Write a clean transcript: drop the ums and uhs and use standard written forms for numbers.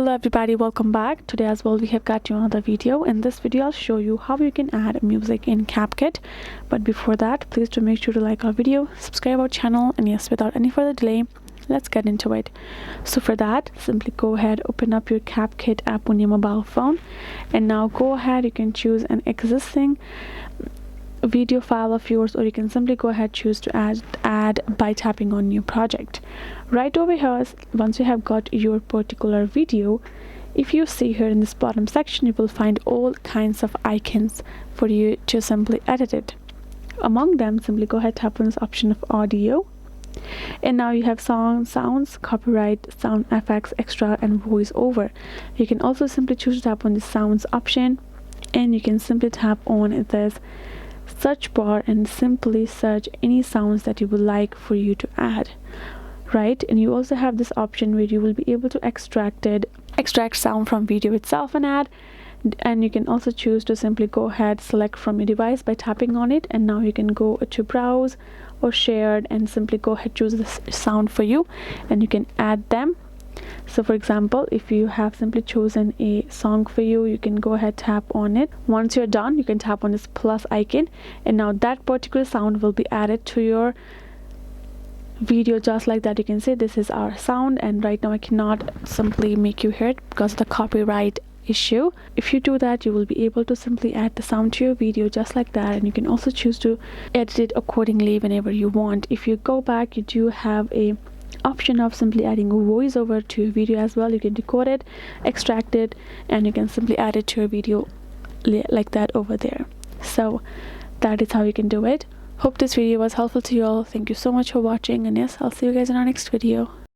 Hello everybody, welcome back. Today as well we have got you another video. In this video I'll show you how you can add music in CapCut. But before that, please do make sure to like our video, subscribe our channel, and yes, without any further delay, let's get into it. So for that, simply go ahead, open up your CapCut app on your mobile phone, and now go ahead, you can choose an existing video file of yours, or you can simply go ahead choose to add by tapping on new project. Right over here, once you have got your particular video, if you see here in this bottom section, you will find all kinds of icons for you to simply edit it. Among them, simply go ahead, tap on this option of audio, and now you have sounds, copyright, sound effects, extra, and voice over. You can also simply choose to tap on the sounds option, and you can simply tap on this search bar and simply search any sounds that you would like for you to add, right? And you also have this option where you will be able to extract sound from video itself and add. And you can also choose to simply go ahead, select from your device by tapping on it, and now you can go to browse or shared and simply go ahead choose this sound for you, and you can add them. So for example, if you have simply chosen a song for you, you can go ahead, tap on it. Once you're done, you can tap on this plus icon, and now that particular sound will be added to your video just like that. You can say this is our sound, and right now I cannot simply make you hear it because of the copyright issue. If you do that, you will be able to simply add the sound to your video just like that, and you can also choose to edit it accordingly whenever you want. If you go back, you do have a option of simply adding a voiceover to your video as well. You can decode it, extract it, and you can simply add it to your video like that over there. So that is how you can do it. Hope this video was helpful to you all. Thank you so much for watching, and yes, I'll see you guys in our next video.